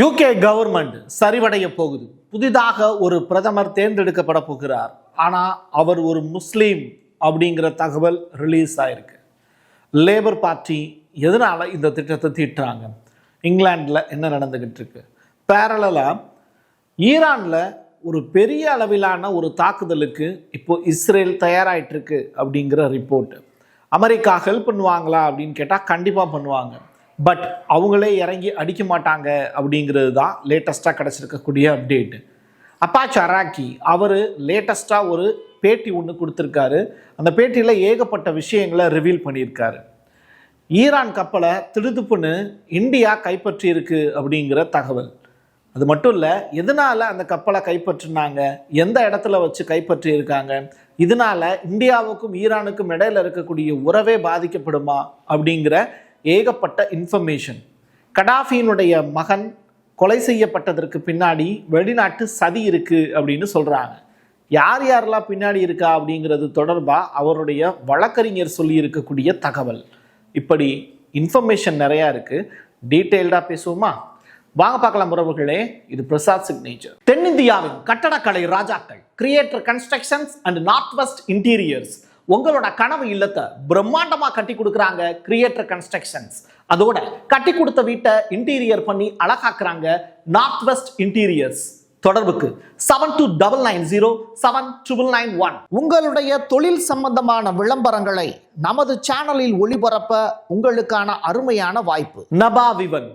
UK government சரிவடைய போகுது. புதிதாக ஒரு பிரதமர் தேர்ந்தெடுக்கப்பட போகிறார். ஆனால் அவர் ஒரு முஸ்லீம் அப்படிங்கிற தகவல் ரிலீஸ் ஆயிருக்கு. லேபர் பார்ட்டி எதனால இந்த திட்டத்தை தீட்டுறாங்க? இங்கிலாண்டில் என்ன நடந்துகிட்டு இருக்கு? பேரலாக ஈரானில் ஒரு பெரிய அளவிலான ஒரு தாக்குதலுக்கு இப்போ இஸ்ரேல் தயாராகிட்டு இருக்கு அப்படிங்கிற ரிப்போர்ட். அமெரிக்கா ஹெல்ப் பண்ணுவாங்களா அப்படின்னு கேட்டால் கண்டிப்பாக பண்ணுவாங்க. பட் அவங்களே இறங்கி அடிக்க மாட்டாங்க அப்படிங்கிறது தான் லேட்டஸ்ட்டாக கிடச்சிருக்கக்கூடிய அப்டேட்டு. அப்பாச் அராக்கி அவர் லேட்டஸ்ட்டாக ஒரு பேட்டி ஒன்று கொடுத்துருக்காரு. அந்த பேட்டியில் ஏகப்பட்ட விஷயங்களை ரிவீல் பண்ணியிருக்காரு. ஈரான் கப்பலை திடுதுப்புன்னு இந்தியா கைப்பற்றி இருக்கு அப்படிங்கிற தகவல். அது மட்டும் இல்லை, எதனால் அந்த கப்பலை கைப்பற்றினாங்க, எந்த இடத்துல வச்சு கைப்பற்றி இருக்காங்க, இதனால் இந்தியாவுக்கும் ஈரானுக்கும் இடையில இருக்கக்கூடிய உறவே பாதிக்கப்படுமா அப்படிங்கிற ஏகப்பட்ட இன்ஃபர்மேஷன். கடாஃபியினுடைய மகன் கொலை செய்யப்பட்டதற்கு பின்னாடி வெளிநாட்டு சதி இருக்குது அப்படின்னு சொல்கிறாங்க. யார் யாரெல்லாம் பின்னாடி இருக்கா அப்படிங்கிறது தொடர்பாக அவருடைய வழக்கறிஞர் சொல்லி இருக்கக்கூடிய தகவல். இப்படி இன்ஃபர்மேஷன் நிறையா இருக்குது. டீட்டெயில்டாக பேசுவோமா? வாங்க பார்க்கலாம் உறவுகளே. இது பிரசாத் சிக்னேச்சர். தென்னிந்தியாவின் கட்டடக்கலை ராஜாக்கள் creator constructions and north west interiors உங்களோட கனவு இல்லத்தை பிரம்மாண்டமா கட்டி கொடுக்குறாங்க கிரியேட்டர் கன்ஸ்ட்ரக்ஷன்ஸ். அதோட கட்டி கொடுத்த வீட்டை இன்டீரியர் பண்ணி அழகாக்குறாங்க நார்த் வெஸ்ட் இன்டீரியர்ஸ். தொடர்புக்கு 7290799991. உங்களுடைய தொழில் சம்பந்தமான விளம்பரங்களை நமது சேனலில் ஒளிபரப்ப உங்களுக்கான அருமையான வாய்ப்பு. நபாவிவன்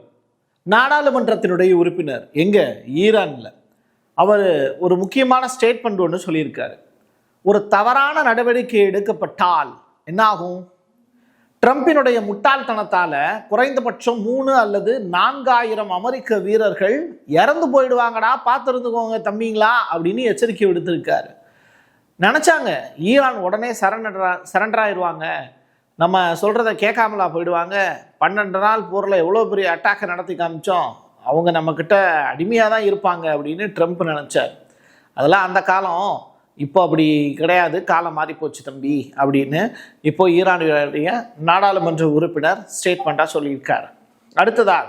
நாடாளுமன்றத்தினுடைய உறுப்பினர் எங்க ஈரான்ல. அவர் ஒரு முக்கியமான ஸ்டேட்மெண்ட் ஒன்று சொல்லியிருக்காரு. ஒரு தவறான நடவடிக்கை எடுக்கப்பட்டால் என்னாகும்? ட்ரம்பினுடைய முட்டாள்தனத்தால குறைந்தபட்சம் 3 அல்லது 4000 அமெரிக்க வீரர்கள் இறந்து போயிடுவாங்கடா, பார்த்துருந்துக்கோங்க தம்பிங்களா அப்படின்னு எச்சரிக்கை விடுத்திருக்காரு. நினைச்சாங்க ஈரான் உடனே சரண்டர் ஆயிடுவாங்க, நம்ம சொல்றதை கேட்காமலா போயிடுவாங்க. 12 நாள் போரில் எவ்வளோ பெரிய அட்டாக்கை நடத்தி காமிச்சோம், அவங்க நம்மக்கிட்ட அடிமையாக தான் இருப்பாங்க அப்படின்னு ட்ரம்ப் நினச்சார். அதெல்லாம் அந்த காலம். இப்போ அப்படி கிடையாது, காலம் மாறி போச்சு தம்பி அப்படின்னு இப்போ ஈரானுடைய நாடாளுமன்ற உறுப்பினர் ஸ்டேட்மெண்ட்டாக சொல்லியிருக்கார். அடுத்ததாக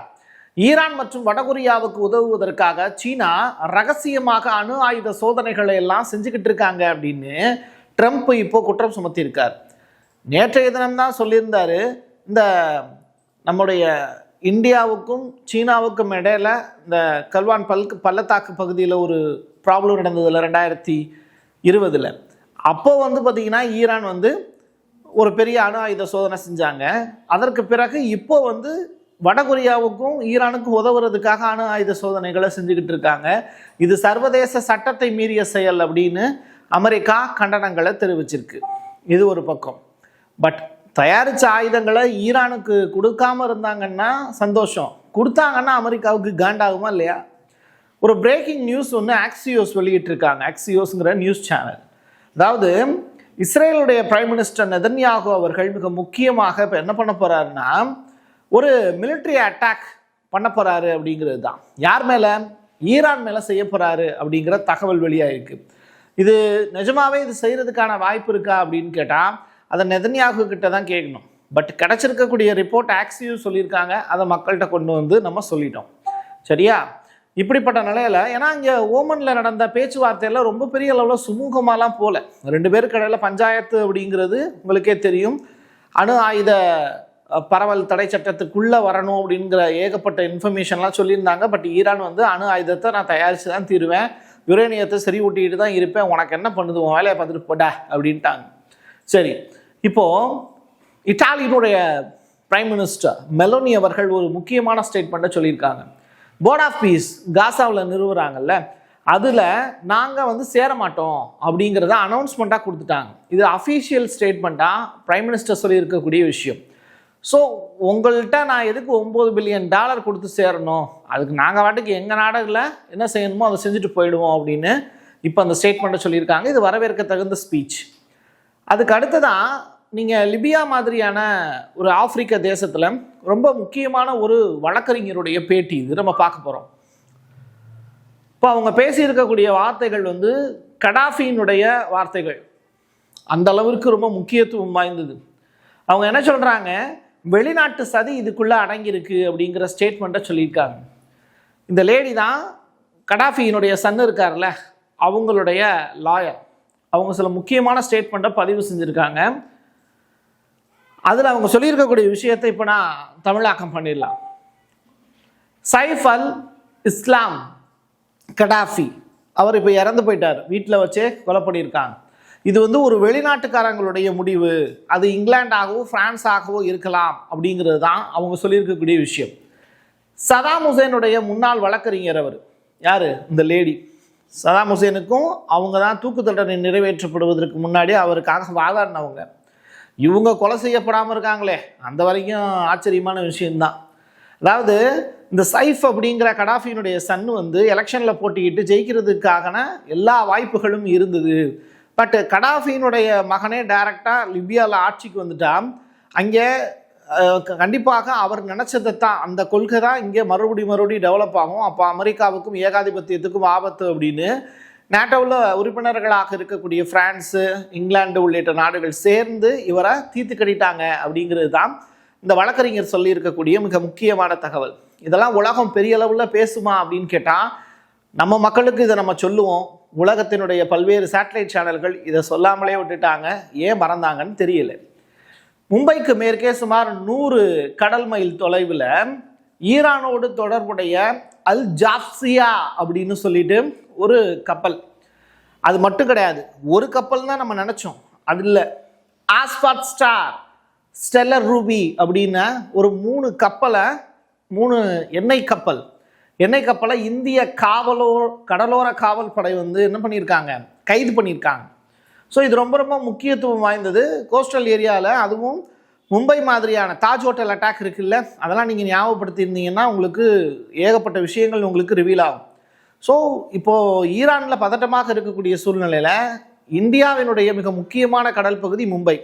ஈரான் மற்றும் வடகொரியாவுக்கு உதவுவதற்காக சீனா ரகசியமாக அணு ஆயுத சோதனைகளை எல்லாம் செஞ்சுக்கிட்டு இருக்காங்க அப்படின்னு ட்ரம்ப் இப்போ குற்றம் சுமத்தியிருக்கார். நேற்றைய தினம்தான் சொல்லியிருந்தாரு, இந்த நம்முடைய இந்தியாவுக்கும் சீனாவுக்கும் இடையில இந்த கல்வான் பள்ளத்தாக்கு பகுதியில் ஒரு ப்ராப்ளம் நடந்ததில்ல 2020. அப்போ பார்த்திங்கன்னா ஈரான் ஒரு பெரிய அணு ஆயுத சோதனை செஞ்சாங்க. அதற்கு பிறகு இப்போ வடகொரியாவுக்கும் ஈரானுக்கும் உதவுறதுக்காக அணு ஆயுத சோதனைகளை செஞ்சுக்கிட்டு இருக்காங்க. இது சர்வதேச சட்டத்தை மீறிய செயல் அப்படின்னு அமெரிக்கா கண்டனங்களை தெரிவிச்சிருக்கு. இது ஒரு பக்கம். பட் தயாரித்த ஆயுதங்களை ஈரானுக்கு கொடுக்காம இருந்தாங்கன்னா சந்தோஷம், கொடுத்தாங்கன்னா அமெரிக்காவுக்கு காண்டாகுமா இல்லையா? ஒரு பிரேக்கிங் நியூஸ் ஒன்று ஆக்சியோஸ் வெளியிட்டிருக்காங்க. ஆக்சியோஸ்ங்கிற நியூஸ் சேனல். அதாவது இஸ்ரேலுடைய பிரைம் மினிஸ்டர் நெதன்யாகு அவர்கள் மிக முக்கியமாக இப்போ என்ன பண்ண போறாருன்னா, ஒரு மிலிட்ரி அட்டாக் பண்ண போறாரு அப்படிங்கிறது தான். யார் மேலே? ஈரான் மேலே செய்ய போறாரு அப்படிங்கிற தகவல் வெளியாயிருக்கு. இது நிஜமாவே இது செய்யறதுக்கான வாய்ப்பு இருக்கா அப்படின்னு கேட்டால் அதை நெதன்யாகு கிட்ட தான் கேட்கணும். பட் கிடைச்சிருக்கக்கூடிய ரிப்போர்ட் ஆக்சியோஸ் சொல்லியிருக்காங்க, அதை மக்கள்கிட்ட கொண்டு நம்ம சொல்லிட்டோம். சரியா? இப்படிப்பட்ட நிலையில், ஏன்னா இங்கே ஓமனில் நடந்த பேச்சுவார்த்தையில் ரொம்ப பெரிய அளவில் சுமூகமாலாம் போல. 2 பேருக்கு இடையில பஞ்சாயத்து அப்படிங்கிறது உங்களுக்கே தெரியும். அணு ஆயுத பரவல் தடை சட்டத்துக்குள்ளே வரணும் அப்படிங்கிற ஏகப்பட்ட இன்ஃபர்மேஷன்லாம் சொல்லியிருந்தாங்க. பட் ஈரான் அணு ஆயுதத்தை நான் தயாரித்து தான் தீருவேன், யுரேனியத்தை சரி ஊட்டிக்கிட்டு தான் இருப்பேன், உனக்கு என்ன பண்ணுது, உன் வேலையை பார்த்துட்டு போடா அப்படின்ட்டாங்க. சரி, இப்போது இட்டாலியினுடைய பிரைம் மினிஸ்டர் மெலோனி அவர்கள் ஒரு முக்கியமான ஸ்டேட்மெண்ட்டை சொல்லியிருக்காங்க. போர்ட் ஆஃப் பீஸ் காசாவில் நிறுவுறாங்கல்ல, அதில் நாங்கள் சேர மாட்டோம் அப்படிங்கிறத அனௌன்ஸ்மெண்ட்டாக கொடுத்துட்டாங்க. இது அஃபீஷியல் ஸ்டேட்மெண்ட்டாக பிரைம் மினிஸ்டர் சொல்லியிருக்கக்கூடிய விஷயம். ஸோ உங்கள்கிட்ட நான் எதுக்கு $9 பில்லியன் கொடுத்து சேரணும், அதுக்கு நாங்கள் வாட்டுக்கு எங்கள் நாடுகளில் என்ன செய்யணுமோ அதை செஞ்சுட்டு போயிடுவோம் அப்படின்னு இப்போ அந்த ஸ்டேட்மெண்ட்டை சொல்லியிருக்காங்க. இது வரவேற்க தகுந்த ஸ்பீச். அதுக்கு அடுத்ததான் நீங்கள் லிபியா மாதிரியான ஒரு ஆப்பிரிக்க தேசத்தில் ரொம்ப முக்கியமான ஒரு வழக்கறிஞருடைய பேட்டி இது நம்ம பார்க்க போகிறோம். இப்போ அவங்க பேசியிருக்கக்கூடிய வார்த்தைகள் கடாஃபியினுடைய வார்த்தைகள். அந்த அளவிற்கு ரொம்ப முக்கியத்துவம் வாய்ந்தது. அவங்க என்ன சொல்கிறாங்க, வெளிநாட்டு சதி இதுக்குள்ளே அடங்கியிருக்கு அப்படிங்கிற ஸ்டேட்மெண்ட்டை சொல்லியிருக்காங்க. இந்த லேடி தான் கடாஃபியினுடைய சன் இருக்கார்ல அவங்களுடைய லாயர். அவங்க சில முக்கியமான ஸ்டேட்மெண்ட்டை பதிவு செஞ்சுருக்காங்க. அதில் அவங்க சொல்லியிருக்கக்கூடிய விஷயத்தை இப்போ நான் தமிழாக்கம் பண்ணிடலாம். சைஃப் அல் இஸ்லாம் கடாஃபி அவர் இப்போ இறந்து போயிட்டார், வீட்டில் வச்சே கொலை பண்ணியிருக்காங்க. இது வந்து ஒரு வெளிநாட்டுக்காரங்களுடைய முடிவு, அது இங்கிலாண்டாகவோ பிரான்ஸாகவோ இருக்கலாம் அப்படிங்கிறது தான் அவங்க சொல்லியிருக்கக்கூடிய விஷயம். சதாம் ஹுசேனுடைய முன்னாள் வழக்கறிஞர் அவர் யார்? இந்த லேடி. சதாம் ஹுசேனுக்கும் அவங்க தான் தூக்கு தண்டனை நிறைவேற்றப்படுவதற்கு முன்னாடி அவருக்காக வாதாடினவங்க. இவங்க கொலை செய்யப்படாமல் இருக்காங்களே, அந்த வரைக்கும் ஆச்சரியமான விஷயம்தான். அதாவது இந்த சைஃப் அப்படிங்கிற கடாஃபியினுடைய சன்னு வந்து எலெக்ஷனில் போட்டிக்கிட்டு ஜெயிக்கிறதுக்கான எல்லா வாய்ப்புகளும் இருந்தது. பட் கடாஃபியினுடைய மகனே டைரக்டாக லிபியாவில் ஆட்சிக்கு வந்துட்டா அங்கே கண்டிப்பாக அவர் நினச்சதை தான், அந்த கொள்கை தான் இங்கே மறுபடியும் டெவலப் ஆகும். அப்போ அமெரிக்காவுக்கும் ஏகாதிபத்தியத்துக்கும் ஆபத்து அப்படின்னு நேட்டோவில் உறுப்பினர்களாக இருக்கக்கூடிய பிரான்ஸு, இங்கிலாந்து உள்ளிட்ட நாடுகள் சேர்ந்து இவரை தீர்த்து கட்டிட்டாங்க அப்படிங்கிறது தான் இந்த வழக்கறிஞர் சொல்லியிருக்கக்கூடிய மிக முக்கியமான தகவல். இதெல்லாம் உலகம் பெரிய அளவில் பேசுமா அப்படின்னு கேட்டால் நம்ம மக்களுக்கு இதை நம்ம சொல்லுவோம். உலகத்தினுடைய பல்வேறு சேட்டலைட் சேனல்கள் இதை சொல்லாமலே விட்டுட்டாங்க. ஏன் மறந்தாங்கன்னு தெரியல. மும்பைக்கு மேற்கே சுமார் 100 கடல் மைல் தொலைவில் ஈரானோடு தொடர்புடைய அல் ஜாப்சியா அப்படின்னு சொல்லிட்டு ஒரு கப்பல். அது மட்டும் கிடையாது, ஒரு கப்பல் தான் நம்ம நினச்சோம், அது இல்லை. ஆஸ்பாட் ஸ்டார், ஸ்டெல்லர் ரூபி அப்படின்னு ஒரு 3 கப்பலை, 3 எண்ணெய் கப்பலை இந்திய கடலோர காவல் படை வந்து என்ன பண்ணியிருக்காங்க, கைது பண்ணியிருக்காங்க. ஸோ இது ரொம்ப ரொம்ப முக்கியத்துவம் வாய்ந்தது கோஸ்டல் ஏரியாவில். அதுவும் மும்பை மாதிரியான தாஜ் ஹோட்டல் அட்டாக் இருக்குல்ல, அதெல்லாம் நீங்கள் ஞாபகப்படுத்தியிருந்தீங்கன்னா உங்களுக்கு ஏகப்பட்ட விஷயங்கள் உங்களுக்கு ரிவீல் ஆகும். ஸோ இப்போது ஈரானில் பதட்டமாக இருக்கக்கூடிய சூழ்நிலையில் இந்தியாவினுடைய மிக முக்கியமான கடல் பகுதி மும்பை.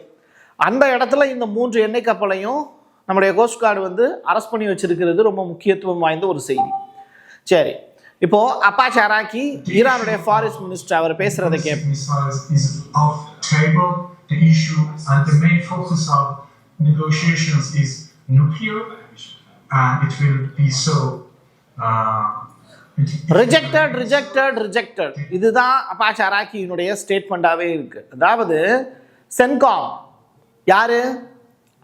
அந்த இடத்துல இந்த 3 எண்ணெய் கப்பலையும் நம்முடைய கோஸ்ட் கார்டு வந்து அரெஸ்ட் பண்ணி வச்சிருக்கிறது ரொம்ப முக்கியத்துவம் வாய்ந்த ஒரு செய்தி. சரி, இப்போ அப்பாச்சி அராக்கி ஈரானுடைய ஃபாரிஸ்ட் மினிஸ்டர் அவர் பேசுறதை கேட்போம். Negotiations is nuclear and it will be so rejected. இதுதான் அப்பாச்சி அராக்கியினுடைய ஸ்டேட்மெண்டாகவே இருக்கு. அதாவது சென்காம் யாரு?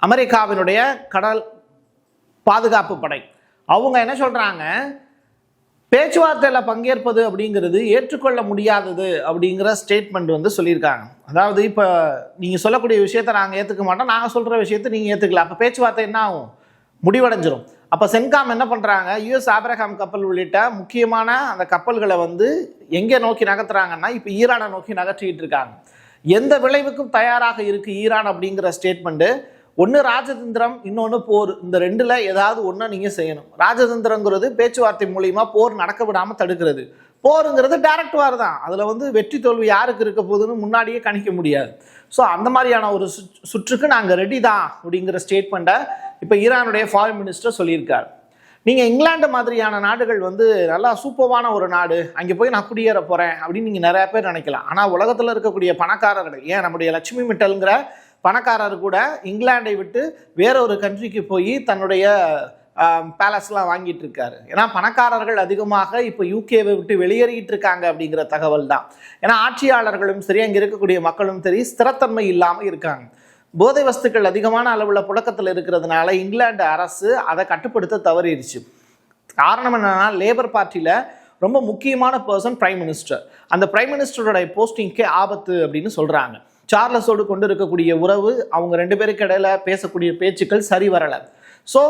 அமெரிக்காவினுடைய கடல் பாதுகாப்பு படை. அவங்க என்ன சொல்றாங்க, பேச்சுவார்த்தையில் பங்கேற்பது அப்படிங்கிறது ஏற்றுக்கொள்ள முடியாதது அப்படிங்கிற ஸ்டேட்மெண்ட் வந்து சொல்லியிருக்காங்க. அதாவது இப்போ நீங்கள் சொல்லக்கூடிய விஷயத்தை நாங்கள் ஏற்றுக்க மாட்டோம், நாங்கள் சொல்கிற விஷயத்தை நீங்கள் ஏற்றுக்கல, அப்போ பேச்சுவார்த்தை என்ன ஆகும், முடிவடைஞ்சிரும். அப்போ சென்காம் என்ன பண்ணுறாங்க, யுஎஸ் ஆப்ரஹாம் கப்பல் உள்ளிட்ட முக்கியமான அந்த கப்பல்களை வந்து எங்கே நோக்கி நகர்த்துறாங்கன்னா இப்போ ஈரானை நோக்கி நகர்த்திட்டு இருக்காங்க. எந்த விளைவுக்கும் தயாராக இருக்குது ஈரான் அப்படிங்கிற ஸ்டேட்மெண்ட்டு. ஒன்று ராஜதந்திரம், இன்னொன்று போர். இந்த 2ல் ஏதாவது ஒன்றை நீங்கள் செய்யணும். ராஜதந்திரங்கிறது பேச்சுவார்த்தை மூலிமா போர் நடக்க விடாமல் தடுக்கிறது. போருங்கிறது டைரக்ட் வார் தான். அதில் வந்து வெற்றி தோல்வி யாருக்கு இருக்க போகுதுன்னு முன்னாடியே கணிக்க முடியாது. ஸோ அந்த மாதிரியான ஒரு சுற்றுக்கு நாங்கள் ரெடி தான் அப்படிங்கிற ஸ்டேட்மெண்ட்டை இப்போ ஈரானுடைய ஃபாரின் மினிஸ்டர் சொல்லியிருக்கார். நீங்கள் இங்கிலாந்து மாதிரியான நாடுகள் வந்து நல்லா சூப்பரான ஒரு நாடு, அங்கே போய் நான் குடியேற போகிறேன் அப்படின்னு நீங்கள் நிறையா பேர் நினைக்கலாம். ஆனால் உலகத்தில் இருக்கக்கூடிய பணக்காரர்கள், ஏன் நம்முடைய லட்சுமி மிட்டல்ங்கிற பணக்காரர் கூட இங்கிலாண்டை விட்டு வேற ஒரு கண்ட்ரிக்கு போய் தன்னுடைய பேலஸ்லாம் வாங்கிட்டு இருக்காரு. ஏன்னா பணக்காரர்கள் அதிகமாக இப்போ யூகேவை விட்டு வெளியேறிட்டு இருக்காங்க அப்படிங்கிற தகவல் தான். ஏன்னா ஆட்சியாளர்களும் சரி, அங்கே இருக்கக்கூடிய மக்களும் சரி, ஸ்திரத்தன்மை இல்லாமல் இருக்காங்க. போதை வஸ்துக்கள் அதிகமான அளவில் புழக்கத்தில் இருக்கிறதுனால இங்கிலாந்து அரசு அதை கட்டுப்படுத்த தவறிடுச்சு. காரணம் என்னன்னா, லேபர் பார்ட்டியில் ரொம்ப முக்கியமான பர்சன் பிரைம் மினிஸ்டர். அந்த பிரைம் மினிஸ்டரோட போஸ்டிங்கே ஆபத்து அப்படின்னு சொல்கிறாங்க. சார்லஸோடு கொண்டு இருக்கக்கூடிய உறவு, அவங்க 2 பேருக்கு இடையில பேசக்கூடிய பேச்சுக்கள் சரி வரலை. ஸோ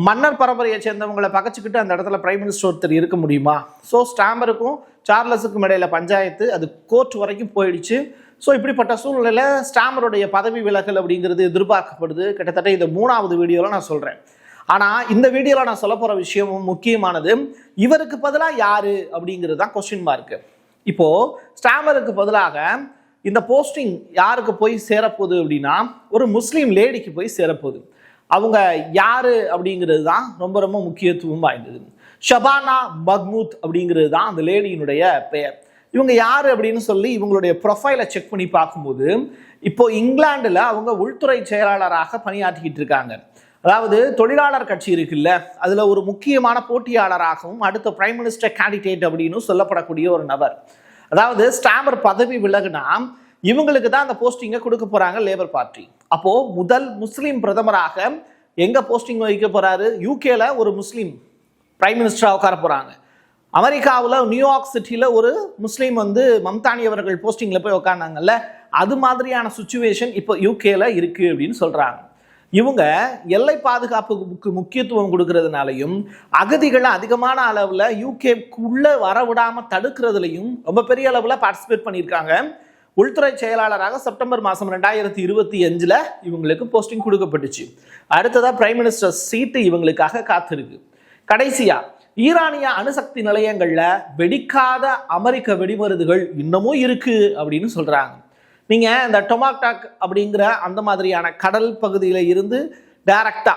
மன்னர் பரம்பரையை சேர்ந்தவங்களை பகச்சிக்கிட்டு அந்த இடத்துல பிரைம் மினிஸ்டர் ஒருத்தர் இருக்க முடியுமா? ஸோ ஸ்டாமருக்கும் சார்லஸுக்கும் இடையில பஞ்சாயத்து, அது கோர்ட் வரைக்கும் போயிடுச்சு. ஸோ இப்படிப்பட்ட சூழ்நிலையில் ஸ்டாமருடைய பதவி விலகல் அப்படிங்கிறது எதிர்பார்க்கப்படுது. கிட்டத்தட்ட இந்த 3வது வீடியோவில் நான் சொல்கிறேன். ஆனால் இந்த வீடியோவில் நான் சொல்ல போகிற விஷயமும் முக்கியமானது. இவருக்கு பதிலாக யாரு அப்படிங்கிறது தான் கொஸ்டின் மார்க்கு. இப்போது ஸ்டாமருக்கு பதிலாக இந்த போஸ்டிங் யாருக்கு போய் சேரப்போகுது அப்படின்னா, ஒரு முஸ்லீம் லேடிக்கு போய் சேரப்போகுது. அவங்க யாரு அப்படிங்கிறது தான் ரொம்ப ரொம்ப முக்கியத்துவம் வாய்ந்தது. ஷபானா மஹ்மூத் அப்படிங்கிறது தான் அந்த லேடியினுடைய பெயர். இவங்க யாரு அப்படின்னு சொல்லி இவங்களுடைய ப்ரொஃபைலை செக் பண்ணி பார்க்கும்போது, இப்போ இங்கிலாந்துல அவங்க உள்துறை செயலாளராக பணியாற்றிக்கிட்டு இருக்காங்க. அதாவது தொழிலாளர் கட்சி இருக்குல்ல, அதுல ஒரு முக்கியமான போட்டியாளராகவும் அடுத்த பிரைம் மினிஸ்டர் கேண்டிடேட் அப்படின்னு சொல்லப்படக்கூடிய ஒரு நபர். அதாவது ஸ்டாமர் பதவி விலகுனா இவங்களுக்கு தான் அந்த போஸ்டிங்கை கொடுக்க போறாங்க லேபர் பார்ட்டி. அப்போ முதல் முஸ்லீம் பிரதமராக எங்க போஸ்டிங் வகிக்க போறாரு? யூகேல ஒரு முஸ்லீம் பிரைம் மினிஸ்டரா உட்கார போறாங்க. அமெரிக்காவில் நியூயார்க் சிட்டியில் ஒரு முஸ்லீம் மம்தானி அவர்கள் போஸ்டிங்கில் போய் உட்காந்தாங்கல்ல, அது மாதிரியான சுச்சுவேஷன் இப்போ யூகேல இருக்கு அப்படின்னு சொல்றாங்க. இவங்க எல்லை பாதுகாப்புக்கு முக்கியத்துவம் கொடுக்கறதுனாலையும் அகதிகளை அதிகமான அளவில் யூகேக்குள்ள வரவிடாம தடுக்கிறதுலையும் ரொம்ப பெரிய அளவில் பார்ட்டிசிபேட் பண்ணியிருக்காங்க. உள்துறை செயலாளராக செப்டம்பர் மாதம் 2025 இவங்களுக்கு போஸ்டிங் கொடுக்கப்பட்டுச்சு. அடுத்ததாக பிரைம் மினிஸ்டர் சீட்டு இவங்களுக்காக காத்திருக்கு. கடைசியா ஈரானிய அணுசக்தி நிலையங்கள்ல வெடிக்காத அமெரிக்க வெடிமருந்துகள் இன்னமும் இருக்கு அப்படின்னு சொல்றாங்க. நீங்க இந்த டொமாக்டாக் அப்படிங்கிற அந்த மாதிரியான கடல் பகுதியில இருந்து டைரக்டா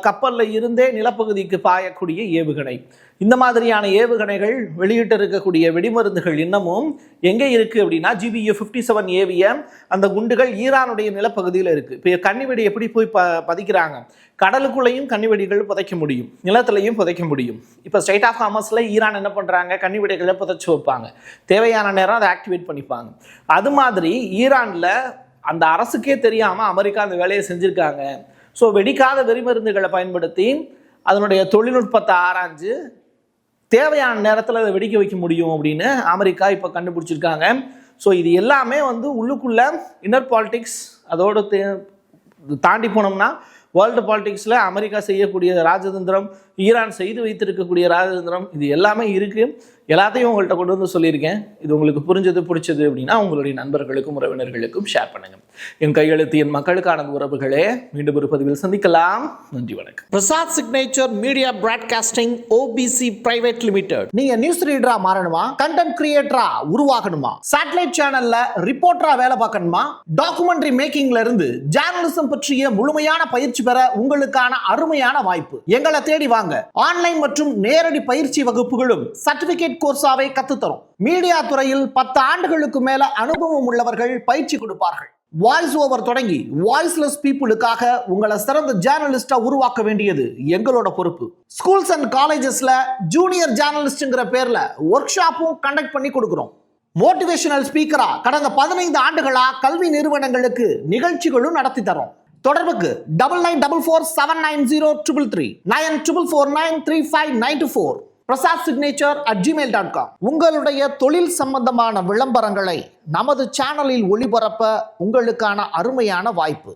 கப்பல்ல இருந்தே நிலப்பகுதிக்கு பாயக்கூடிய ஏவுகணை, இந்த மாதிரியான ஏவுகணைகள் வெளியிட்டு இருக்கக்கூடிய வெடிமருந்துகள் இன்னமும் எங்கே இருக்கு அப்படின்னா GBU-57 ஏவிய அந்த குண்டுகள் ஈரானுடைய நிலப்பகுதியில் இருக்கு. இப்போ கன்னிவெடி எப்படி போய் பதிக்கிறாங்க? கடலுக்குள்ளேயும் கன்னிவெடிகள் புதைக்க முடியும், நிலத்திலையும் புதைக்க முடியும். இப்போ ஸ்ட்ரைட் ஆஃப் ஹார்மஸ்ல ஈரான் என்ன பண்றாங்க? கன்னிவெடிகளை புதைச்சு வைப்பாங்க, தேவையான நேரம் அதை ஆக்டிவேட் பண்ணிப்பாங்க. அது மாதிரி ஈரான்ல அந்த அரசுக்கே தெரியாம அமெரிக்கா அந்த வேலையை செஞ்சிருக்காங்க. ஸோ வெடிக்காத வெடிமருந்துகளை பயன்படுத்தி அதனுடைய தொழில்நுட்பத்தை ஆராய்ஞ்சு தேவையான நேரத்தில் அதை வெடிக்க வைக்க முடியும் அப்படின்னு அமெரிக்கா இப்போ கண்டுபிடிச்சிருக்காங்க. ஸோ இது எல்லாமே உள்ளுக்குள்ள இன்னர் பாலிடிக்ஸ் அதோடு தாண்டி போனோம்னா வேர்ல்டு பாலிடிக்ஸில் அமெரிக்கா செய்யக்கூடிய ராஜதந்திரம், ஈரான் செய்து வைத்திருக்கக்கூடிய ராஜதந்திரம், இது எல்லாமே இருக்கு. எல்லாத்தையும் உங்கள்கிட்ட கொண்டு சொல்லியிருக்கேன். இது உங்களுக்கு புரிஞ்சது பிடிச்சது அப்படின்னா உங்களுடைய நண்பர்களுக்கும் உறவினர்களுக்கும் ஷேர் பண்ணுங்க. என் கையெழுத்து என் மக்களுக்கான உறவுகளே, மீண்டும் ஒரு பதிவில் சந்திக்கலாம். நன்றி, வணக்கம். Prasad signature media broadcasting OBC private limited. நீங்க நியூஸ் ரீடரா மாறணுமா? கண்டென்ட் கிரியேட்டரா உருவாகணுமா? சேட்டலைட் சேனல்ல ரிப்போர்ட்டரா வேலை பார்க்கணுமா? டாக்குமெண்ட்ரி மேக்கிங்ல இருந்து ஜேர்னலிசம் பற்றிய முழுமையான பயிற்சி பெற உங்களுக்கான அருமையான வாய்ப்பு. எங்களை தேடி வாங்க. ஆன்லைன் மற்றும் நேரடி பயிற்சி வகுப்புகளும் சர்டிபிகேட் கோர்ஸாவை கத்துத்தரும். மீடியா துறையில் 10 ஆண்டுகளுக்கு மேல அனுபவம் உள்ளவர்கள் பயிற்சி கொடுப்பார்கள். வாய்ஸ் ஓவர் தொடங்கி வாய்ஸ்லெஸ் பீப்புளுக்காக உங்களை சிறந்த ஜேர்னலிஸ்டா உருவாக்க வேண்டியது எங்களோட பொறுப்பு. ஸ்கூல்ஸ் அண்ட் காலேஜஸ்ல ஜூனியர் ஜேர்னலிஸ்ட்ங்கிற பேர்ல ஒர்க் ஷாப்பும் கண்டக்ட் பண்ணி கொடுக்கிறோம். மோட்டிவேஷனல் ஸ்பீக்கரா கடந்த 15 ஆண்டுகளா கல்வி நிறுவனங்களுக்கு நிகழ்ச்சிகளும் நடத்தி தரோம். தொடர்புக்கு 9944790333 94493594 prasad@gmail.com. உங்களுடைய தொழில் சம்பந்தமான விளம்பரங்களை நமது சேனலில் ஒளிபரப்ப உங்களுக்கான அருமையான வாய்ப்பு.